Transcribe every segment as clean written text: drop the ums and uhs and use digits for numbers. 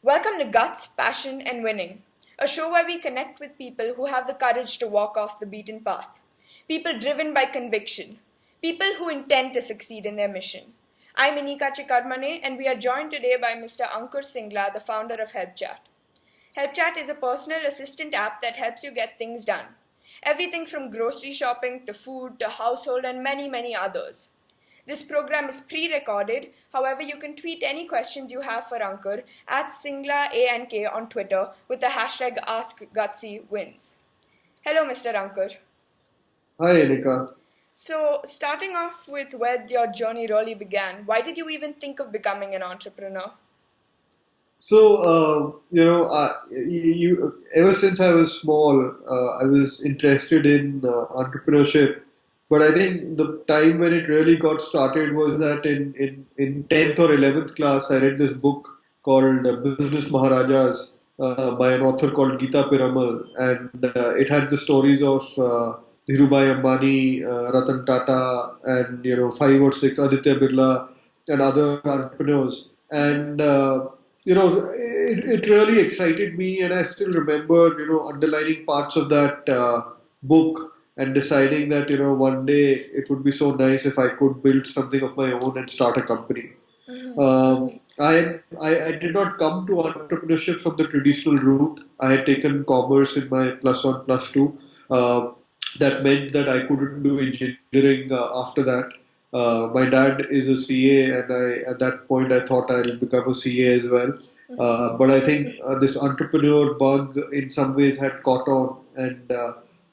Welcome to Guts, Passion, and Winning, a show where we connect with people who have the courage to walk off the beaten path, people driven by conviction, people who intend to succeed in their mission. I'm Inika Chikarmane, and we are joined today by Mr. Ankur Singla, the founder of HelpChat. HelpChat is a personal assistant app that helps you get things done. Everything from grocery shopping to food to household and many, many others. This program is pre-recorded. However, you can tweet any questions you have for Ankur at Singla ANK on Twitter with the hashtag AskGutsyWins. Hello, Mr. Ankur. Hi, Anika. So, starting off with where your journey really began, why did you even think of becoming an entrepreneur? Ever since I was small, I was interested in entrepreneurship. But I think the time when it really got started was that in 10th or 11th class, I read this book called Business Maharajas by an author called Geeta Piramal. And it had the stories of Dhirubhai Ambani, Ratan Tata, and, five or six, Aditya Birla, and other entrepreneurs. And it really excited me, and I still remember underlining parts of that book and deciding that one day it would be so nice if I could build something of my own and start a company. I did not come to entrepreneurship from the traditional route. I had taken commerce in my plus one plus two. Uh, that meant that I couldn't do engineering after that. My dad is a CA, and at that point I thought I'll become a CA as well. But I think this entrepreneur bug in some ways had caught on, and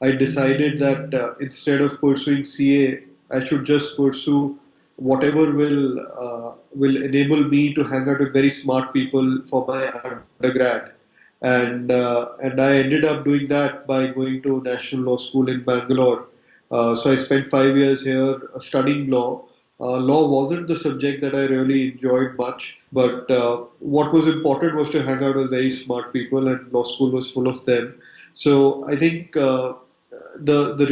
I decided that instead of pursuing CA, I should just pursue whatever will enable me to hang out with very smart people for my undergrad. And I ended up doing that by going to National Law School in Bangalore. So I spent 5 years here studying law. Law wasn't the subject that I really enjoyed much, but what was important was to hang out with very smart people, and law school was full of them. So I think the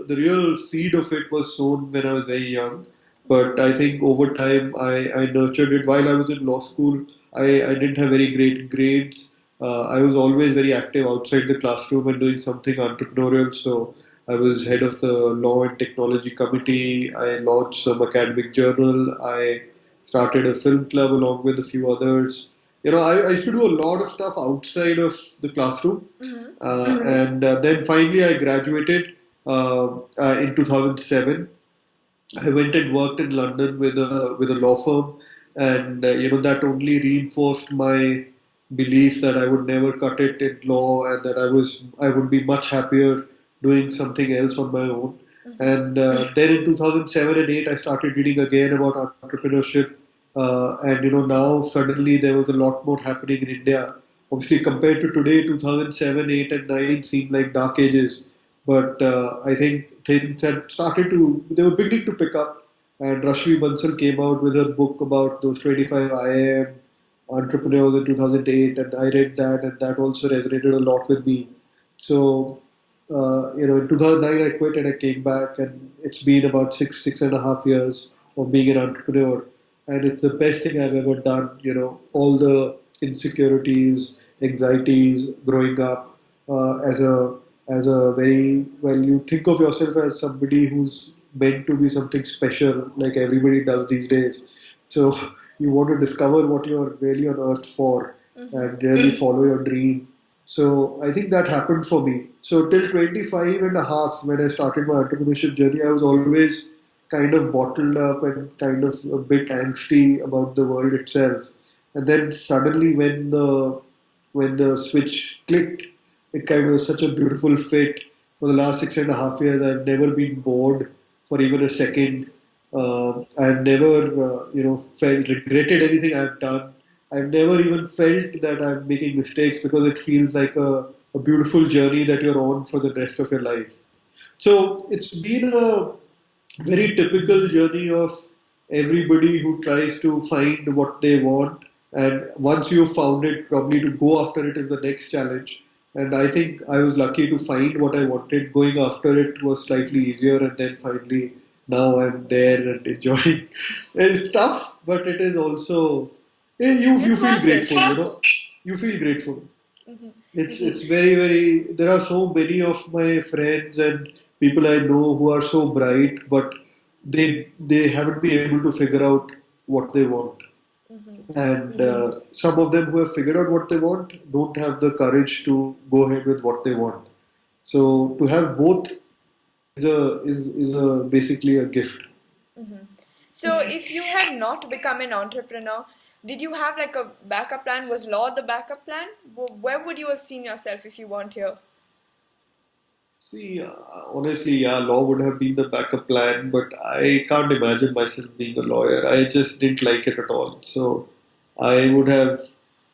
real seed of it was sown when I was very young. But I think over time I nurtured it. While I was in law school, I didn't have very great grades. I was always very active outside the classroom and doing something entrepreneurial. So I was head of the Law and Technology Committee. I launched some academic journal. I started a film club along with a few others. I used to do a lot of stuff outside of the classroom. And then finally I graduated in 2007. I went and worked in London with a law firm, and that only reinforced my belief that I would never cut it in law, and that I would be much happier doing something else on my own. And then in 2007 and 8, I started reading again about entrepreneurship, and now suddenly there was a lot more happening in India. Obviously, compared to today, 2007, 8, and 9 seemed like dark ages. But I think things had started to, they were beginning to pick up. And Rashmi Bansal came out with her book about those 25 IIM entrepreneurs in 2008, and I read that, and that also resonated a lot with me. So, in 2009, I quit and I came back, and it's been about 6.5 years of being an entrepreneur, and it's the best thing I've ever done. All the insecurities, anxieties growing up as a very, well, you think of yourself as somebody who's meant to be something special, like everybody does these days. So you want to discover what you're really on earth for and really follow your dream. So I think that happened for me. So till 25 and a half, when I started my entrepreneurship journey, I was always kind of bottled up and kind of a bit angsty about the world itself. And then suddenly, when the switch clicked, it kind of was such a beautiful fit. For the last 6.5 years, I've never been bored for even a second. I've never, felt regretted anything I've done. I've never even felt that I'm making mistakes, because it feels like a beautiful journey that you're on for the rest of your life. So it's been a very typical journey of everybody who tries to find what they want, and once you've found it, probably to go after it is the next challenge. And I think I was lucky to find what I wanted. Going after it was slightly easier, and then finally now I'm there and enjoying. It's tough, but it is also, you It's feel worth it. grateful. you feel grateful. Mm-hmm. It's very, very. There are so many of my friends and people I know who are so bright, but they haven't been able to figure out what they want. Mm-hmm. And some of them who have figured out what they want don't have the courage to go ahead with what they want. So to have both is a basically a gift. Mm-hmm. So, if you had not become an entrepreneur, did you have like a backup plan? Was law the backup plan? Where would you have seen yourself if you weren't here? See, honestly, yeah, law would have been the backup plan, but I can't imagine myself being a lawyer. I just didn't like it at all. So I would have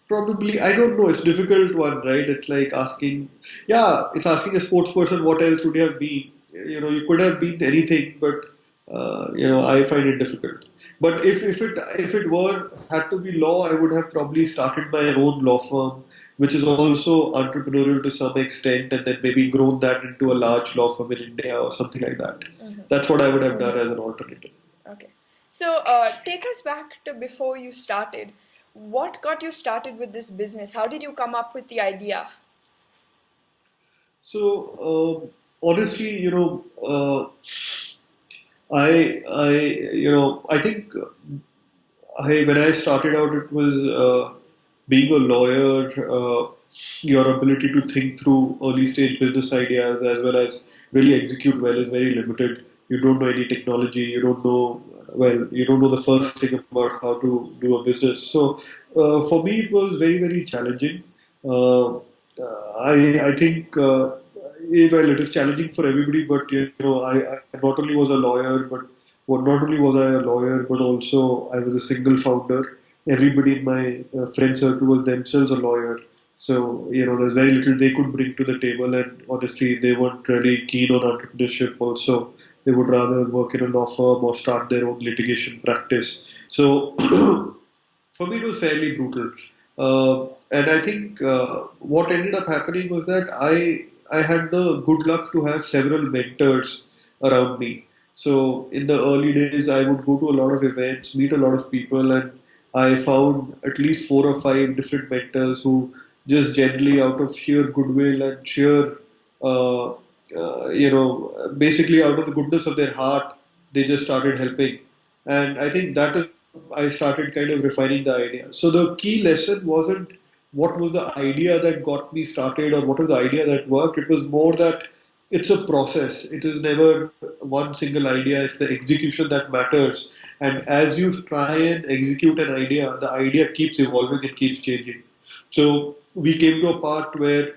probably, I don't know, it's a difficult one, right? It's like asking, yeah, it's asking a sports person what else would you have been? You know, you could have been anything, but I find it difficult. But if it were had to be law, I would have probably started my own law firm, which is also entrepreneurial to some extent, and then maybe grown that into a large law firm in India or something like that. Mm-hmm. That's what I would have done as an alternative. Okay. So, take us back to before you started. What got you started with this business? How did you come up with the idea? So honestly, I think when I started out, it was being a lawyer. Your ability to think through early stage business ideas as well as really execute well is very limited. You don't know any technology. You don't know You don't know the first thing about how to do a business. So for me, it was very very challenging. I think well, it is challenging for everybody. But I not only was a lawyer, but well, not only was I a lawyer, but also I was a single founder. Everybody in my friend circle was themselves a lawyer. So, there's very little they could bring to the table, and honestly, they weren't really keen on entrepreneurship also. They would rather work in a law firm or start their own litigation practice. So, for me, it was fairly brutal. And I think what ended up happening was that I had the good luck to have several mentors around me. So in the early days, I would go to a lot of events, meet a lot of people, and I found at least four or five different mentors who just generally out of sheer goodwill and sheer, uh, basically out of the goodness of their heart, they just started helping. And I think that is I started kind of refining the idea. So the key lesson wasn't what was the idea that got me started or what was the idea that worked. It was more that it's a process. It is never one single idea. It's the execution that matters. And as you try and execute an idea, the idea keeps evolving and keeps changing. So we came to a point where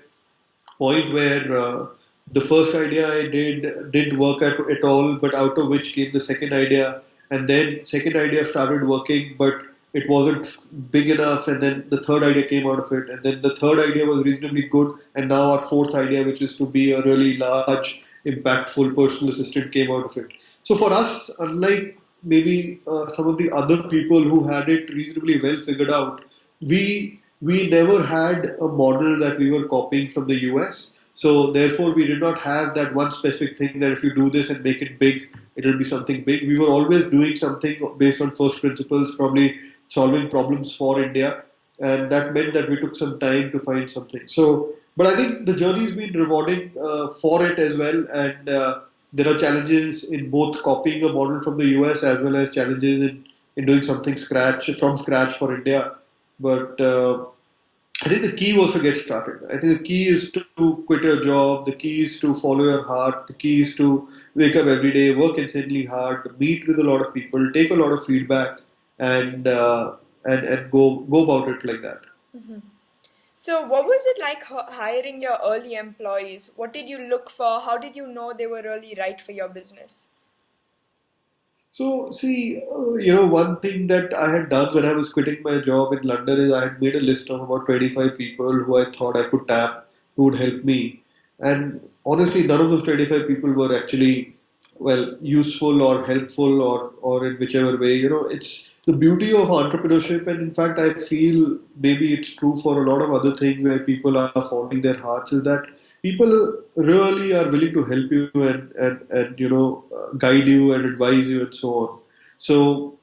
the first idea I didn't work at all, but out of which came the second idea, and then second idea started working, but it wasn't big enough, and then the third idea came out of it, and then the third idea was reasonably good, and now our fourth idea, which is to be a really large, impactful personal assistant, came out of it. So for us, unlike maybe some of the other people who had it reasonably well figured out, we never had a model that we were copying from the US. So therefore, we did not have that one specific thing that if you do this and make it big, it'll be something big. We were always doing something based on first principles, probably solving problems for India, and that meant that we took some time to find something. So, but I think the journey's been rewarding for it as well, and there are challenges in both copying a model from the US as well as challenges in doing something from scratch for India. But I think the key was to get started. I think the key is to quit your job. The key is to follow your heart. The key is to wake up every day, work insanely hard, meet with a lot of people, take a lot of feedback, and and go about it like that. Mm-hmm. So, what was it like hiring your early employees? What did you look for? How did you know they were really right for your business? So, see, one thing that I had done when I was quitting my job in London is I had made a list of about 25 people who I thought I could tap who would help me. And honestly, none of those 25 people were actually, well, useful or helpful or in whichever way. It's the beauty of entrepreneurship. And in fact, I feel maybe it's true for a lot of other things where people are following their hearts is that people really are willing to help you and guide you and advise you and so on. So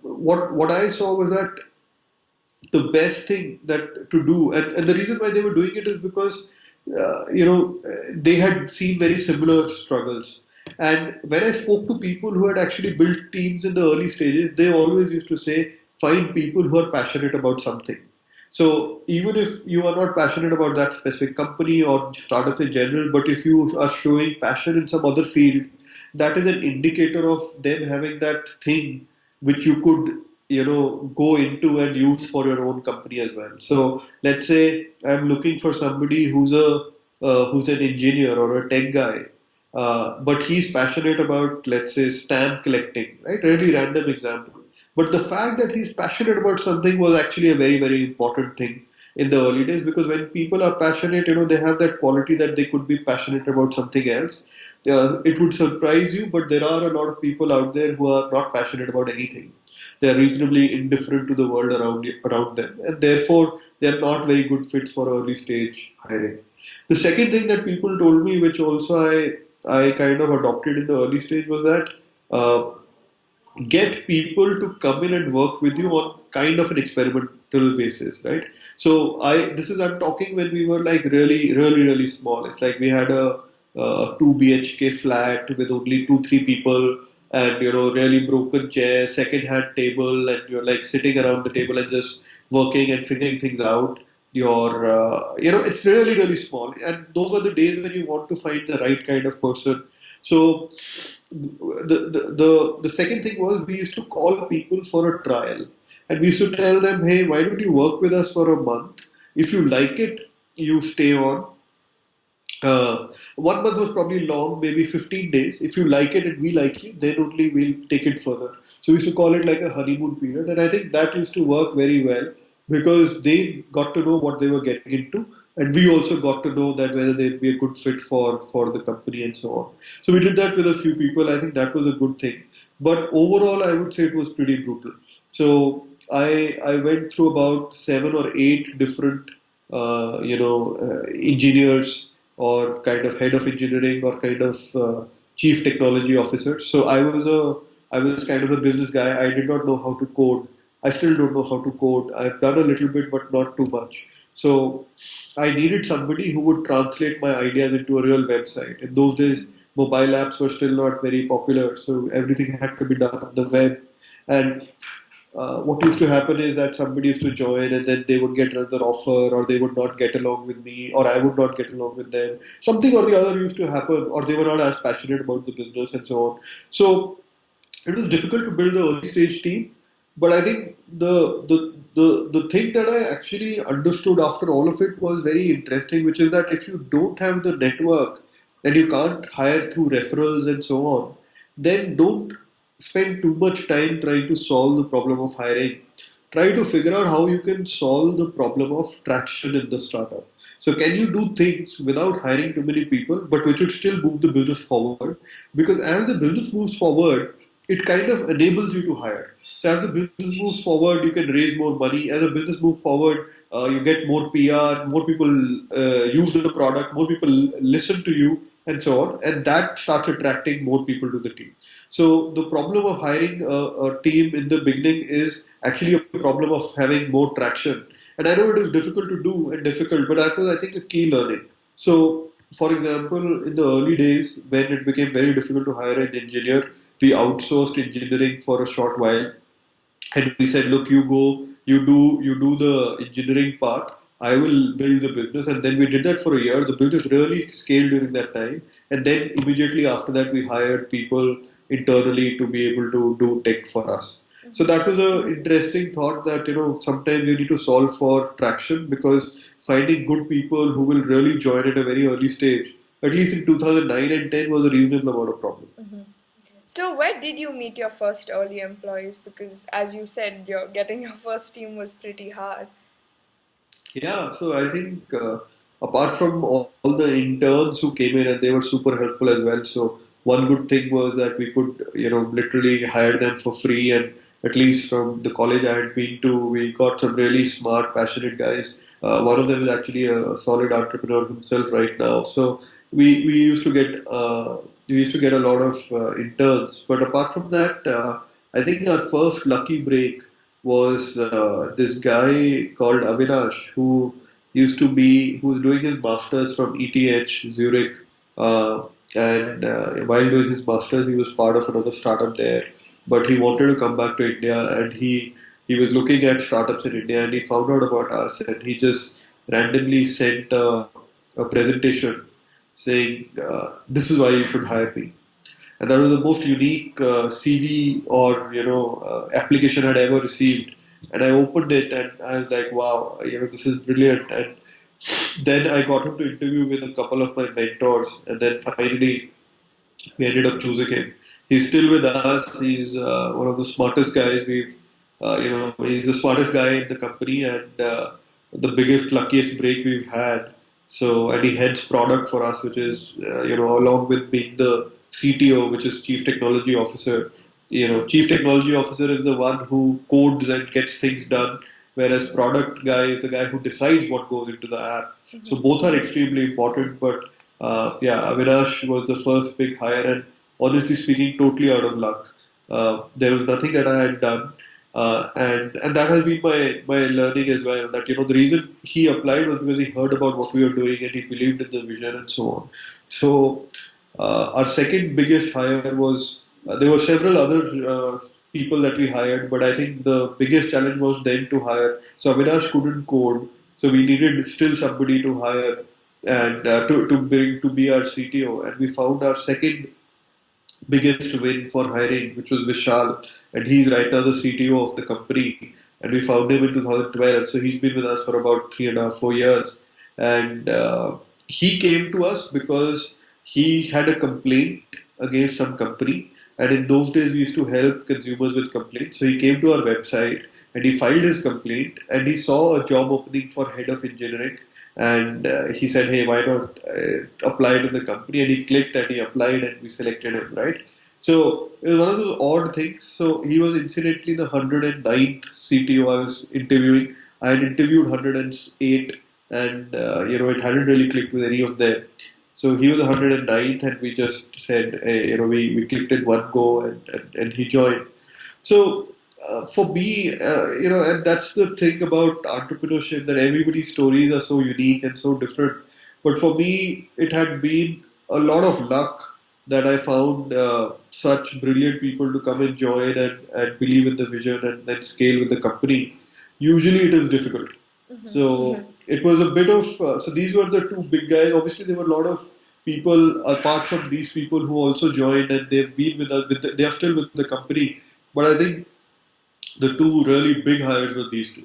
what I saw was that the best thing that to do, and the reason why they were doing it is because they had seen very similar struggles. And when I spoke to people who had actually built teams in the early stages, they always used to say, find people who are passionate about something. So even if you are not passionate about that specific company or startup in general, but if you are showing passion in some other field, that is an indicator of them having that thing which you could go into and use for your own company as well. So let's say I'm looking for somebody who's an engineer or a tech guy, but he's passionate about, let's say, stamp collecting, right? Really random example. But the fact that he's passionate about something was actually a very, very important thing in the early days, because when people are passionate, they have that quality that they could be passionate about something else. It would surprise you, but there are a lot of people out there who are not passionate about anything. They are reasonably indifferent to the world around them, and therefore they are not very good fits for early stage hiring. The second thing that people told me, which also I kind of adopted in the early stage, was that uh, get people to come in and work with you on kind of an experimental basis, right? So I'm talking when we were like really, really, really small. It's like we had a 2 BHK flat with only 2, 3 people, and really broken chairs, second hand table, and you're like sitting around the table and just working and figuring things out. It's really, really small, and those are the days when you want to find the right kind of person. So the second thing was, we used to call people for a trial, and we used to tell them, hey, why don't you work with us for a month? If you like it, you stay on. 1 month was probably long, maybe 15 days. If you like it and we like you, then only we'll take it further. So we used to call it like a honeymoon period. And I think that used to work very well, because they got to know what they were getting into. And we also got to know that whether they'd be a good fit for the company and so on. So we did that with a few people. I think that was a good thing. But overall, I would say it was pretty brutal. So I went through about 7 or 8 different engineers, or kind of head of engineering, or kind of chief technology officer. So I was kind of a business guy. I did not know how to code. I still don't know how to code. I've done a little bit, but not too much. So I needed somebody who would translate my ideas into a real website. In those days, mobile apps were still not very popular, so everything had to be done on the web. And what used to happen is that somebody used to join, and then they would get another offer, or they would not get along with me, or I would not get along with them. Something or the other used to happen, or they were not as passionate about the business and so on. So it was difficult to build the early stage team. But I think the thing that I actually understood after all of it was very interesting, which is that if you don't have the network and you can't hire through referrals and so on, then don't spend too much time trying to solve the problem of hiring. Try to figure out how you can solve the problem of traction in the startup. So can you do things without hiring too many people, but which would still move the business forward? Because as the business moves forward, it kind of enables you to hire. So as the business moves forward, you can raise more money. As the business moves forward, you get more PR, more people use the product, more people listen to you, and so on. And that starts attracting more people to the team. So the problem of hiring a team in the beginning is actually a problem of having more traction. And I know it is difficult to do and difficult, but that was, I think, a key learning. So, for example, in the early days, when it became very difficult to hire an engineer, we outsourced engineering for a short while, and we said, look, you do the engineering part, I will build the business. And then we did that for a year. The business really scaled during that time, and then immediately after that we hired people internally to be able to do tech for us. So that was a interesting thought, that sometimes you need to solve for traction, because finding good people who will really join at a very early stage, at least in 2009 and 10, was a reasonable amount of problem. So, where did you meet your first early employees? Because, as you said, getting your first team was pretty hard. Yeah, so I think apart from all the interns who came in, and they were super helpful as well. So one good thing was that we could, literally hire them for free, and at least from the college I had been to, we got some really smart, passionate guys. One of them is actually a solid entrepreneur himself right now. So we used to get a lot of interns. But apart from that, I think our first lucky break was this guy called Avinash who was doing his masters from ETH Zurich, uh, and while doing his masters, he was part of another startup there. But he wanted to come back to India, and he was looking at startups in India, and he found out about us, and he just randomly sent a presentation saying, "This is why you should hire me." And that was the most unique CV or application I'd ever received. And I opened it and I was like, wow, this is brilliant. And then I got him to interview with a couple of my mentors, and then finally we ended up choosing him. He's still with us. He's one of the smartest guys he's the smartest guy in the company, and the biggest, luckiest break we've had. So, and he heads product for us, which is, along with being the CTO, which is Chief Technology Officer. Chief Technology Officer is the one who codes and gets things done, whereas product guy is the guy who decides what goes into the app. So both are extremely important, but yeah, Avinash was the first big hire, and honestly speaking, totally out of luck. There was nothing that I had done, and that has been my learning as well. That the reason he applied was because he heard about what we were doing and he believed in the vision and so on. So our second biggest hire was there were several other people that we hired, but I think the biggest challenge was then to hire. So Avinash couldn't code, so we needed still somebody to hire and to be our CTO. And we found our second biggest win for hiring, which was Vishal, and he's right now the CTO of the company. And we found him in 2012, so he's been with us for about 3.5, 4 years. And he came to us because he had a complaint against some company, and in those days we used to help consumers with complaints. So he came to our website and he filed his complaint, and he saw a job opening for head of engineering, and he said, "Hey, why not apply to the company?" And he clicked and he applied, and we selected him, right? So it was one of those odd things. So he was incidentally the 109th CTO I was interviewing. I had interviewed 108, and it hadn't really clicked with any of them. So he was the 109th, and we just said, hey, we clicked in one go, and he joined. So for me, and that's the thing about entrepreneurship, that everybody's stories are so unique and so different. But for me, it had been a lot of luck that I found such brilliant people to come and join and believe in the vision and then scale with the company. Usually it is difficult. So it was a bit of, so these were the two big guys. Obviously, there were a lot of people, apart from these people, who also joined, and they've been with us, they are still with the company. But I think the two really big hires were these 2.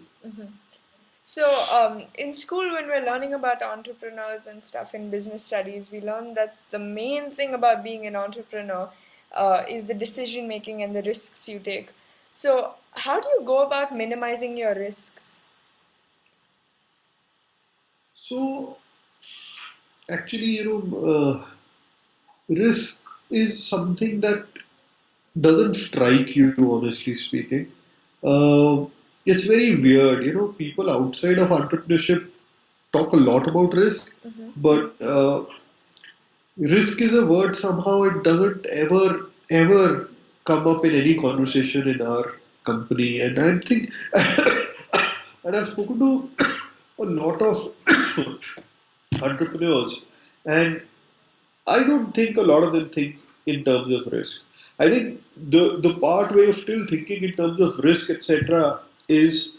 So, in school, when we're learning about entrepreneurs and stuff in business studies, we learn that the main thing about being an entrepreneur is the decision making and the risks you take. So, how do you go about minimizing your risks? So actually, risk is something that doesn't strike you, honestly speaking. Uh, it's very weird. People outside of entrepreneurship talk a lot about risk, but risk is a word somehow it doesn't ever come up in any conversation in our company. And I think, and I've spoken to a lot of entrepreneurs, and I don't think a lot of them think in terms of risk. I think the part where you're still thinking in terms of risk, etc., is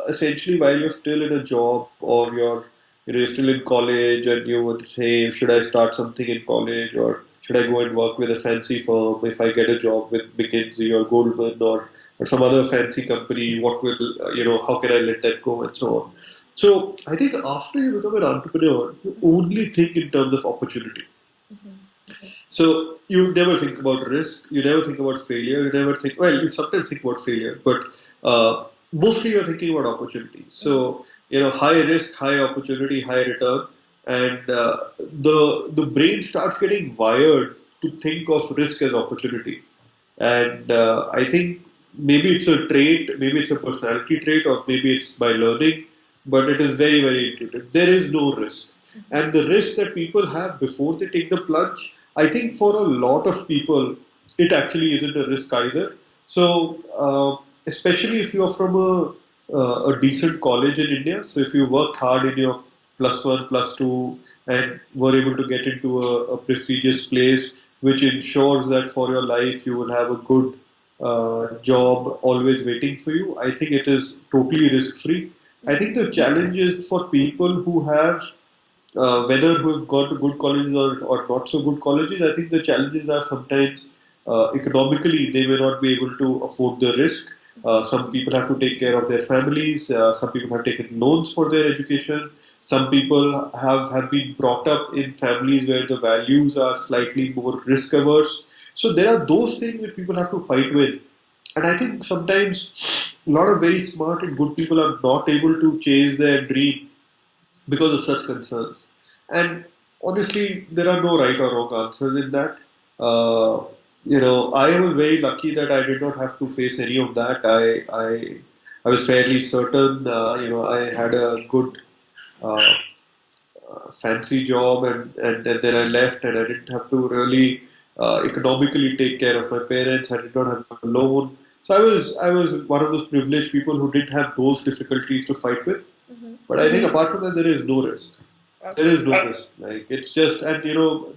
essentially while you're still in a job, or you're still in college, and you would say, should I start something in college, or should I go and work with a fancy firm if I get a job with McKinsey or Goldman, or some other fancy company? What will how can I let that go, and so on. So I think after you become an entrepreneur, you only think in terms of opportunity. So you never think about risk, you never think about failure, you never think, well, you sometimes think about failure, but mostly you're thinking about opportunity. So, high risk, high opportunity, high return, and the brain starts getting wired to think of risk as opportunity. And I think maybe it's a trait, maybe it's a personality trait, or maybe it's by learning, but it is very, very intuitive. There is no risk. And the risk that people have before they take the plunge, I think for a lot of people, it actually isn't a risk either. So especially if you're from a decent college in India. So if you worked hard in your plus one, plus two, and were able to get into a prestigious place, which ensures that for your life you will have a good job always waiting for you, I think it is totally risk free. I think the challenge is for people who have whether who have gone to good colleges or not so good colleges, I think the challenges are sometimes economically they may not be able to afford the risk. Some people have to take care of their families. Some people have taken loans for their education. Some people have been brought up in families where the values are slightly more risk averse. So there are those things which people have to fight with. And I think sometimes a lot of very smart and good people are not able to chase their dream because of such concerns. And honestly, there are no right or wrong answers in that. I was very lucky that I did not have to face any of that. I was fairly certain. I had a good uh, fancy job, and then I left, and I didn't have to really economically take care of my parents. I did not have a loan, so I was one of those privileged people who didn't have those difficulties to fight with. But I think apart from that, there is no risk. There Okay. is no risk. Like it's just, and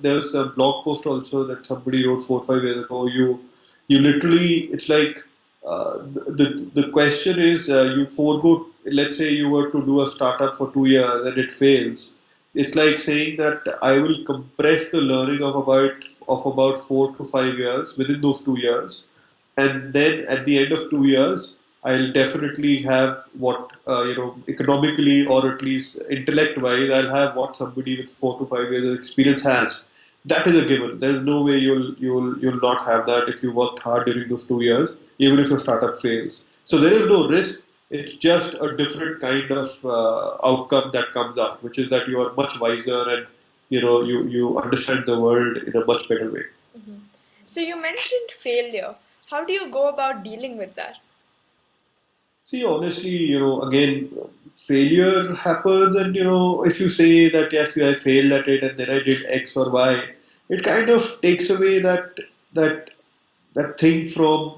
there's a blog post also that somebody wrote 4 or 5 years ago. You literally, it's like the question is you forego. Let's say you were to do a startup for 2 years and it fails. It's like saying that I will compress the learning of about 4 to 5 years within those 2 years, and then at the end of 2 years I'll definitely have what economically or at least intellect wise I'll have what somebody with 4 to 5 years of experience has. That is a given. There's no way you'll not have that if you worked hard during those 2 years, even if your startup fails. So there is no risk. It's just a different kind of outcome that comes up, which is that you are much wiser and you understand the world in a much better way. So you mentioned failure. How do you go about dealing with that? See, honestly, again, failure happens, and if you say that yes, I failed at it, and then I did X or Y, it kind of takes away that that thing from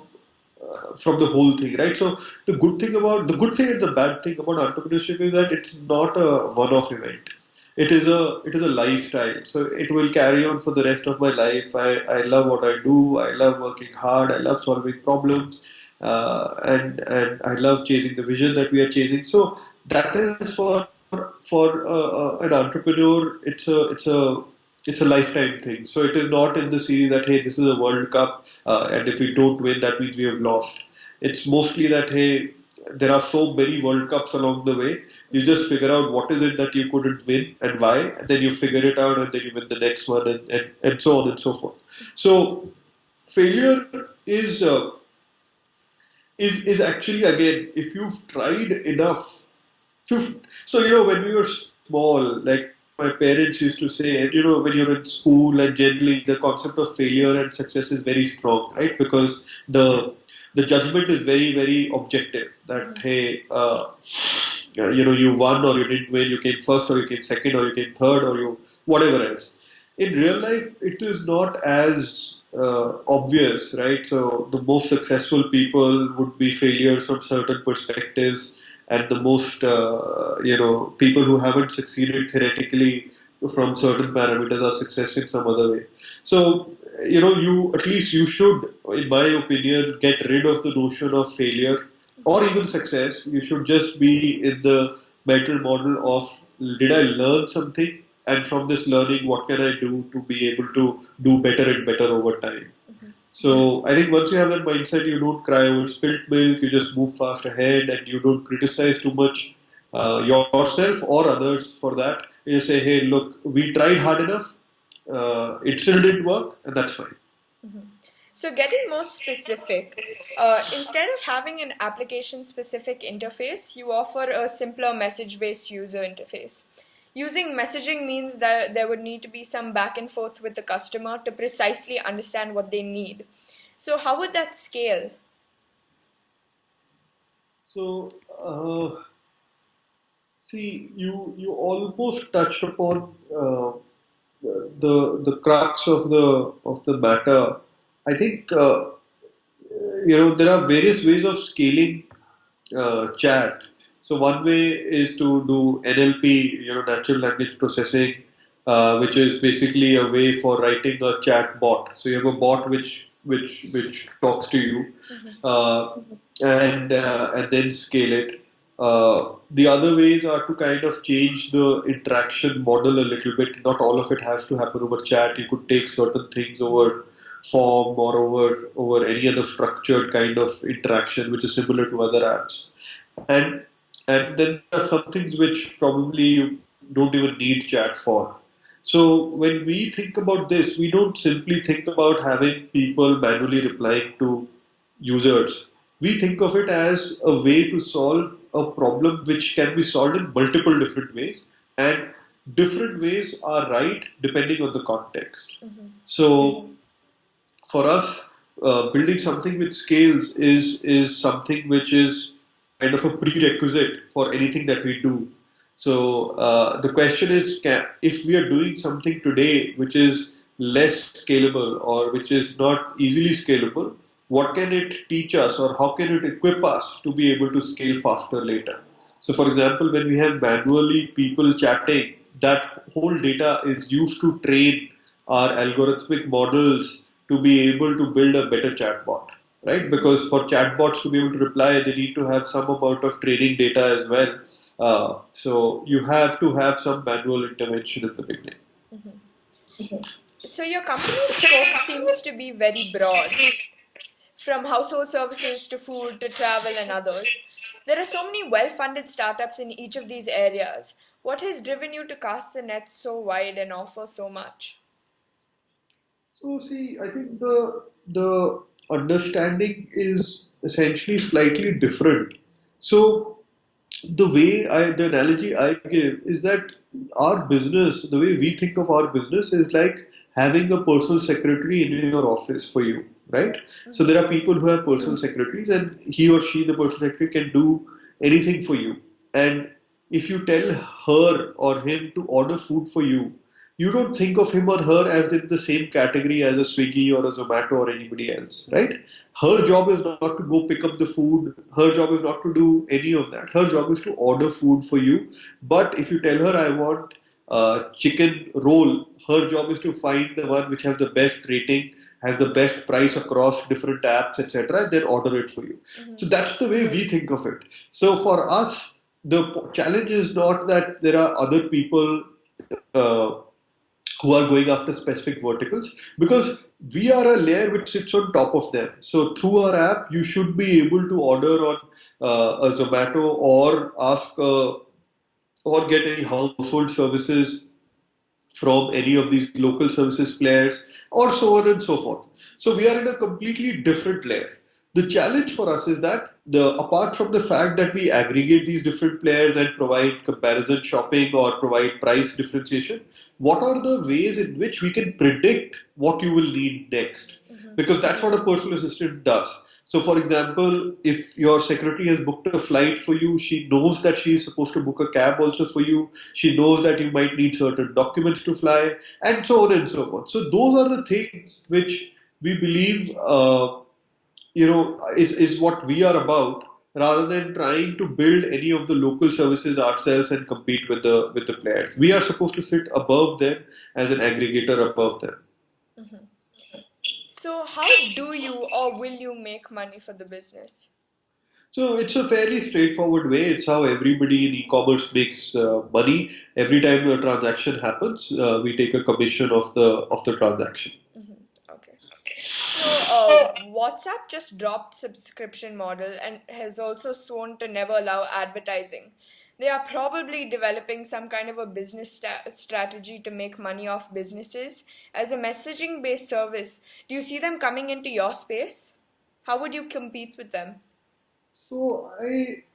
the whole thing, right? So the good thing and the bad thing about entrepreneurship is that it's not a one-off event. It is a lifestyle. So it will carry on for the rest of my life. I love what I do. I love working hard. I love solving problems, and I love chasing the vision that we are chasing. So that is for an entrepreneur. It's a lifetime thing. So it is not in the series that hey, this is a World Cup, and if we don't win, that means we have lost. It's mostly that hey, there are so many World Cups along the way. You just figure out what is it that you couldn't win and why, and then you figure it out, and then you win the next one, and so on and so forth. So failure is actually again, if you've tried enough, so when we were small, like my parents used to say, and when you're in school and generally the concept of failure and success is very strong, right? Because the judgment is very very objective. That hey, you won or you didn't win, you came first or you came second or you came third or you whatever else. In real life, it is not as obvious, right? So the most successful people would be failures from certain perspectives, and the most people who haven't succeeded theoretically from certain parameters are success in some other way. So you at least you should, in my opinion, get rid of the notion of failure or even success. You should just be in the mental model of did I learn something, and from this learning, what can I do to be able to do better and better over time. So I think once you have that mindset, you don't cry over spilt milk. You just move fast ahead, and you don't criticize too much yourself or others for that. You just say, "Hey, look, we tried hard enough. It still didn't work, and that's fine." So, getting more specific, instead of having an application specific interface, you offer a simpler message based user interface. Using messaging means that there would need to be some back and forth with the customer to precisely understand what they need. So, how would that scale? So, see, you almost touched upon the crux of the matter. I think there are various ways of scaling chat. So one way is to do NLP, natural language processing, which is basically a way for writing a chat bot. So you have a bot which talks to you, uh, and then scale it. The other ways are to kind of change the interaction model a little bit. Not all of it has to happen over chat. You could take certain things over form or over any other structured kind of interaction which is similar to other apps. And and then there are some things which probably you don't even need chat for. So when we think about this, we don't simply think about having people manually replying to users. We think of it as a way to solve a problem which can be solved in multiple different ways, and different ways are right depending on the context. So for us, building something with scales is something which is kind of a prerequisite for anything that we do. So the question is, if we are doing something today which is less scalable or which is not easily scalable, what can it teach us or how can it equip us to be able to scale faster later? So, for example, when we have manually people chatting, that whole data is used to train our algorithmic models to be able to build a better chatbot, right? Because for chatbots to be able to reply, they need to have some amount of training data as well. So you have to have some manual intervention at the beginning. So your company's scope seems to be very broad, from household services to food to travel and others. There are so many well funded startups in each of these areas. What has driven you to cast the net so wide and offer so much? So see, I think the understanding is essentially slightly different. So the analogy I give is that our business, the way we think of our business is like having a personal secretary in your office for you, right? So there are people who have personal secretaries, and he or she, the personal secretary, can do anything for you. And if you tell her or him to order food for you, you don't think of him or her as in the same category as a Swiggy or a Zomato or anybody else, right? Her job is not to go pick up the food. Her job is not to do any of that. Her job is to order food for you. But if you tell her, I want chicken roll, her job is to find the one which has the best rating, has the best price across different apps, etc., and then order it for you. So that's the way we think of it. So for us, the challenge is not that there are other people uh, who are going after specific verticals, because we are a layer which sits on top of them. So through our app, you should be able to order on a Zomato or ask or get any household services from any of these local services players, or so on and so forth. So we are in a completely different layer. The challenge for us is that apart from the fact that we aggregate these different players and provide comparison shopping or provide price differentiation, what are the ways in which we can predict what you will need next? Because that's what a personal assistant does. So, for example, if your secretary has booked a flight for you, she knows that she is supposed to book a cab also for you. She knows that you might need certain documents to fly, and so on and so forth. So, those are the things which we believe, is what we are about, rather than trying to build any of the local services ourselves and compete with the players. We are supposed to sit above them as an aggregator above them. So, how do you or will you make money for the business? So it's a fairly straightforward way. It's how everybody in e-commerce makes money. Every time a transaction happens, we take a commission of the transaction. Okay. So, WhatsApp just dropped subscription model and has also sworn to never allow advertising. They are probably developing some kind of a business strategy to make money off businesses as a messaging based service. Do you see them coming into your space? How would you compete with them? So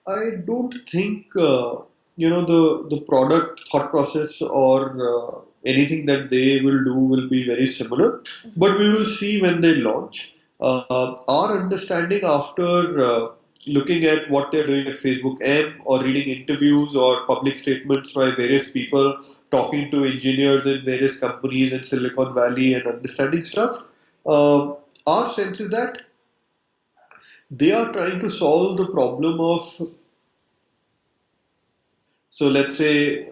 I don't think the product thought process or anything that they will do will be very similar, but we will see when they launch. Our understanding after looking at what they're doing at Facebook M or reading interviews or public statements by various people talking to engineers in various companies in Silicon Valley and understanding stuff, our sense is that They are trying to solve the problem of, so let's say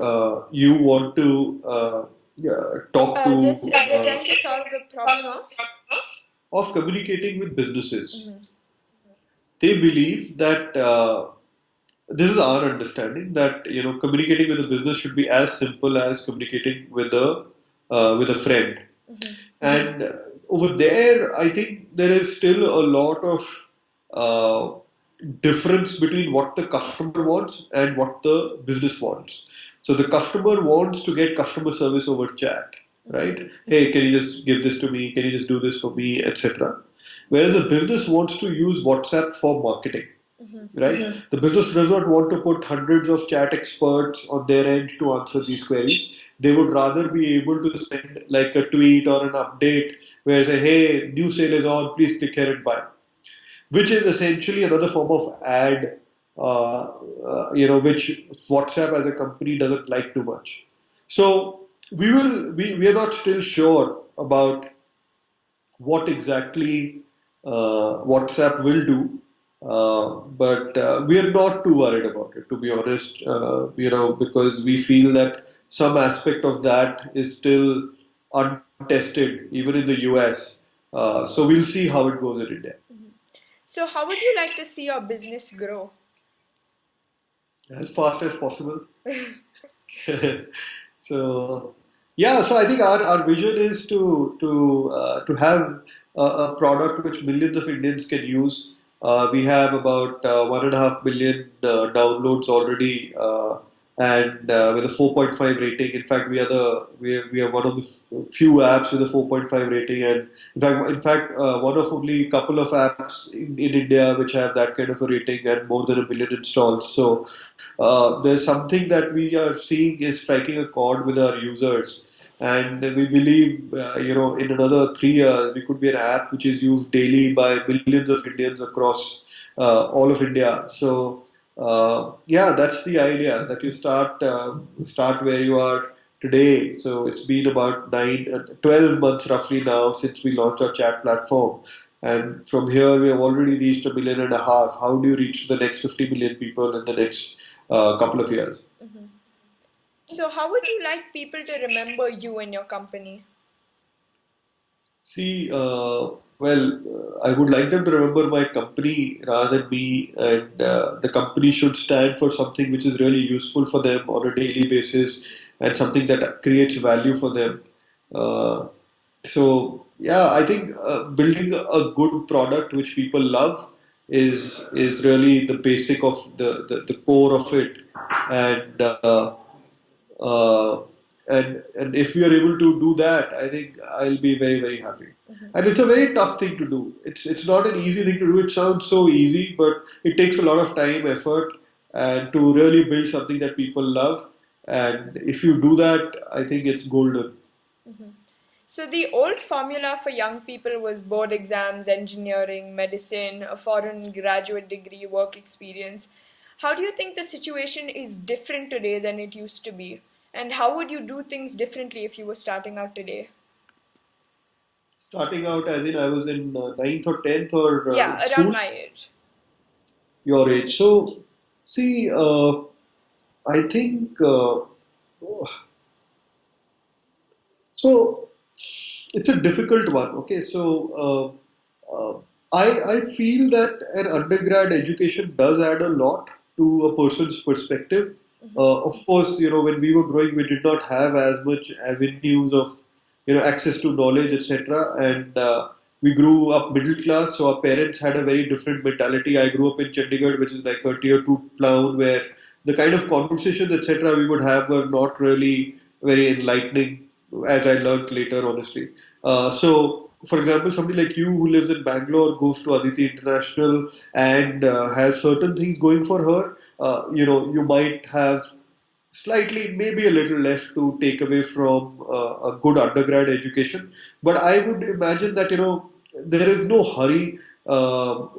you want to talk to They're trying to solve the problem of communicating with businesses. of. They believe that this is our understanding that communicating with a business should be as simple as communicating with a friend. And over there, I think there is still a lot of uh, difference between what the customer wants and what the business wants. So the customer wants to get customer service over chat, right? Hey, can you just give this to me? Can you just do this for me, etc. Whereas the business wants to use WhatsApp for marketing, right? The business does not want to put hundreds of chat experts on their end to answer these queries. They would rather be able to send like a tweet or an update where say, hey, new sale is on, please click here and buy, which is essentially another form of ad, which WhatsApp as a company doesn't like too much. So we are not still sure about what exactly WhatsApp will do, but we are not too worried about it, to be honest. Because we feel that some aspect of that is still untested, even in the US. So we'll see how it goes in India. So, how would you like to see your business grow? As fast as possible. So yeah, so I think our vision is to have a product which millions of Indians can use. We have about 1.5 million downloads already, and with a 4.5 rating. In fact, we are one of the few apps with a 4.5 rating, and in fact, one of only couple of apps in India which have that kind of a rating and more than a million installs. So there's something that we are seeing is striking a chord with our users, and we believe, in another 3 years, we could be an app which is used daily by millions of Indians across all of India. So, yeah, that's the idea that you start where you are today. So it's been about 12 months roughly now since we launched our chat platform. And from here, we have already reached 1.5 million. How do you reach the next 50 million people in the next couple of years? So, how would you like people to remember you and your company? See, I would like them to remember my company rather than me, and the company should stand for something which is really useful for them on a daily basis and something that creates value for them. Uh, yeah, I think building a good product which people love is really the basic of the core of it, and uh, and if we are able to do that, I think I'll be very very happy. And it's a very tough thing to do. It's not an easy thing to do. It sounds so easy, but it takes a lot of time, effort, and to really build something that people love. And if you do that, I think it's golden. So, the old formula for young people was board exams, engineering, medicine, a foreign graduate degree, work experience. How do you think the situation is different today than it used to be? And how would you do things differently if you were starting out today? Starting out, as in I was in ninth or tenth or Yeah, around school, my age. your age. So, see, I think so. It's a difficult one. Okay, so I feel that an undergrad education does add a lot to a person's perspective. Of course, when we were growing, we did not have as much avenues of access to knowledge, etc. And we grew up middle class, so our parents had a very different mentality. I grew up in Chandigarh, which is like a tier two town, where the kind of conversations, etc., we would have were not really very enlightening, as I learned later, honestly. So, for example, somebody like you who lives in Bangalore goes to Aditi International and has certain things going for her. You might have slightly, maybe a little less to take away from a good undergrad education. But I would imagine that there is no hurry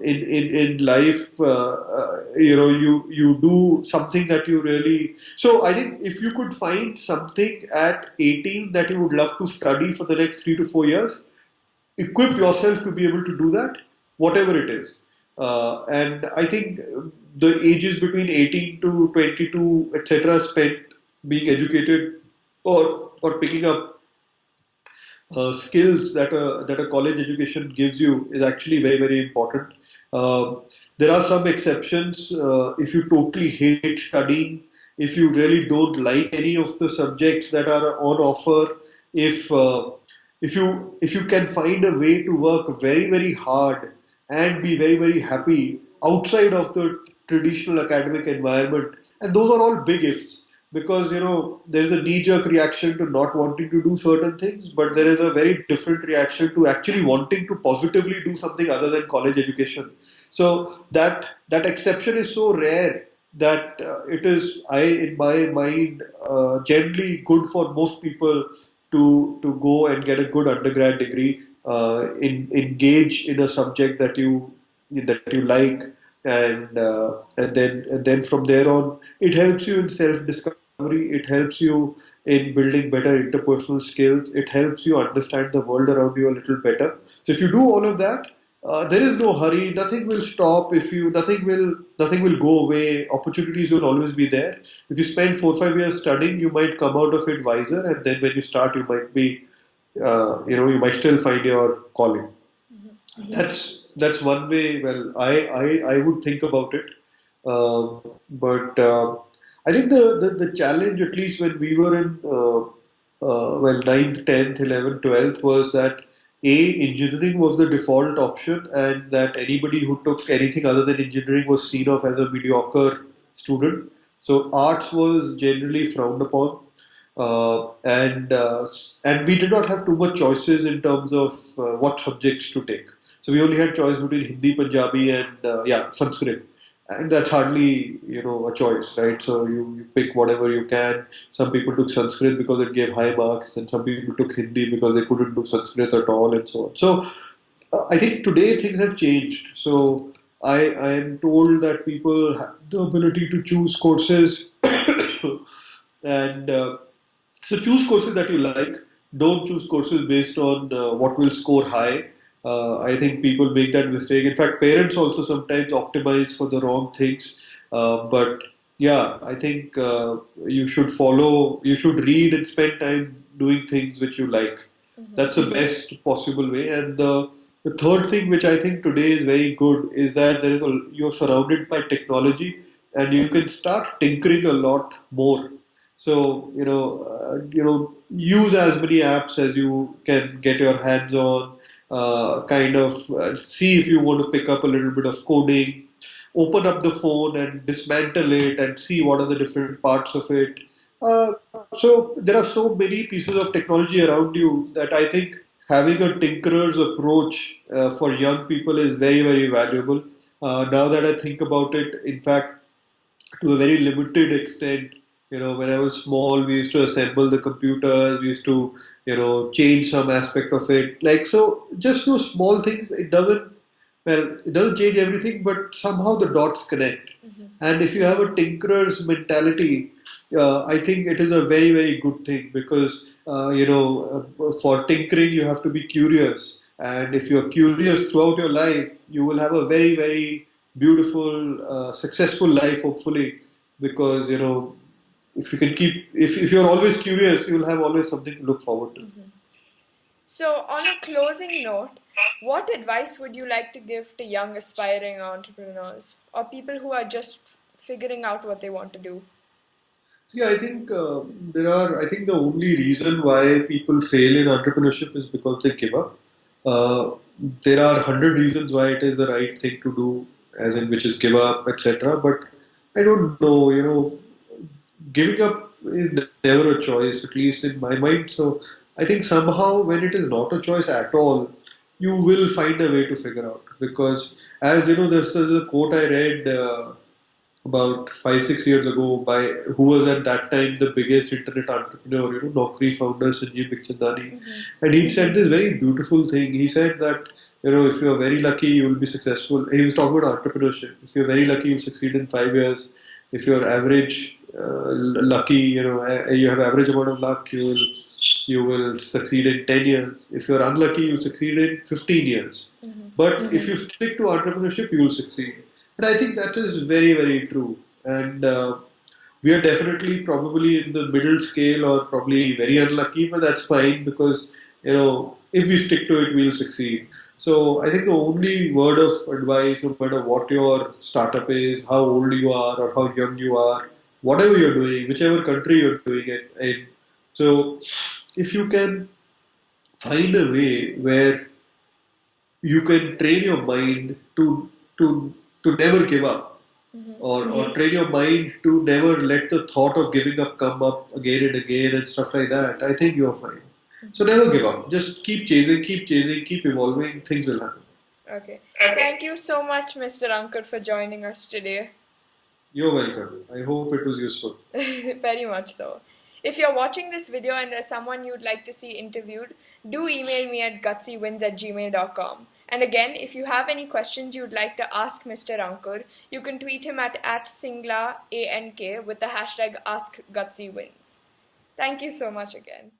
in life. You do something that you really. So I think if you could find something at 18 that you would love to study for the next 3 to 4 years, equip yourself to be able to do that, whatever it is. And I think the ages between 18 to 22, etc., spent being educated or picking up skills that a college education gives you is actually very, very important. Uh, there are some exceptions. If you totally hate studying, if you really don't like any of the subjects that are on offer, if if you can find a way to work very, very hard and be very, very happy outside of the traditional academic environment, and those are all big ifs, because there is a knee-jerk reaction to not wanting to do certain things, but there is a very different reaction to actually wanting to positively do something other than college education. So that exception is so rare that it is, in my mind, generally good for most people to go and get a good undergrad degree, engage in a subject that you like, and then from there on, it helps you in self discovery. It helps you in building better interpersonal skills. It helps you understand the world around you a little better. So if you do all of that, there is no hurry. Nothing will stop. If you nothing will go away. Opportunities will always be there. If you spend 4 5 years studying, you might come out of it wiser, and then when you start, you might be, you might still find your calling. That's one way. Well, I would think about it. But I think the challenge, at least when we were in well, ninth, 10th, 11th, 12th, was that engineering was the default option, and that anybody who took anything other than engineering was seen off as a mediocre student. So arts was generally frowned upon, and we did not have too much choices in terms of what subjects to take. So we only had choice between Hindi, Punjabi, and Sanskrit, and that's hardly a choice, right? So you pick whatever you can. Some people took Sanskrit because it gave high marks, and some people took Hindi because they couldn't do Sanskrit at all, and so on. So I think today things have changed. So I am told that people have the ability to choose courses, and so choose courses that you like. Don't choose courses based on what will score high. I think people make that mistake. In fact, parents also sometimes optimize for the wrong things. But yeah, I think you should read and spend time doing things which you like. That's the best possible way. And the third thing, which I think today is very good, is that you're surrounded by technology, and you can start tinkering a lot more. So use as many apps as you can get your hands on. Kind of see if you want to pick up a little bit of coding. Open up the phone and dismantle it and see what are the different parts of it. Uh, so there are so many pieces of technology around you that I think having a tinkerer's approach for young people is very, very valuable. Now that I think about it, in fact, to a very limited extent. When I was small, we used to assemble the computers, we used to, change some aspect of it. Like, so just those small things, it doesn't change everything, but somehow the dots connect. And if you have a tinkerer's mentality, I think it is a very, very good thing, because, for tinkering, you have to be curious. And if you're curious throughout your life, you will have a very, very beautiful, successful life, hopefully, because, if you're always curious, you'll have always something to look forward to. So, on a closing note, what advice would you like to give to young aspiring entrepreneurs or people who are just figuring out what they want to do? See, I think I think the only reason why people fail in entrepreneurship is because they give up. Uh, there are 100 reasons why it is the right thing to do, as in which is give up, etc. But I don't know, giving up is never a choice, at least in my mind. So I think somehow when it is not a choice at all, you will find a way to figure out. Because, as you know, this is a quote I read about 5 6 years ago by who was at that time the biggest internet entrepreneur, Naukri founder Sanjeev Bikhchandani, and he said this very beautiful thing. He said that if you are very lucky, you will be successful. He was talking about entrepreneurship. If you're very lucky, you'll succeed in 5 years. If you're average lucky, you have average amount of luck, you will you will succeed in 10 years. If you're unlucky, you'll succeed in 15 years. But if you stick to entrepreneurship, you will succeed. And I think that is very, very true. And we are definitely probably in the middle scale or probably very unlucky, but that's fine because, if we stick to it, we'll succeed. So I think the only word of advice, no matter what your startup is, how old you are or how young you are, whatever you're doing, whichever country you're doing it in, so if you can find a way where you can train your mind to never give up, or train your mind to never let the thought of giving up come up again and again and stuff like that, I think you're fine. So never give up. Just keep chasing, keep evolving. Things will happen. Okay. Thank you so much, Mr. Ankur, for joining us today. You're welcome. I hope it was useful. Very much so. If you're watching this video and there's someone you'd like to see interviewed, do email me at gutsywins@gmail.com. And again, if you have any questions you'd like to ask Mr. Ankur, you can tweet him at @Singla ANK with the hashtag AskGutsyWins. Thank you so much again.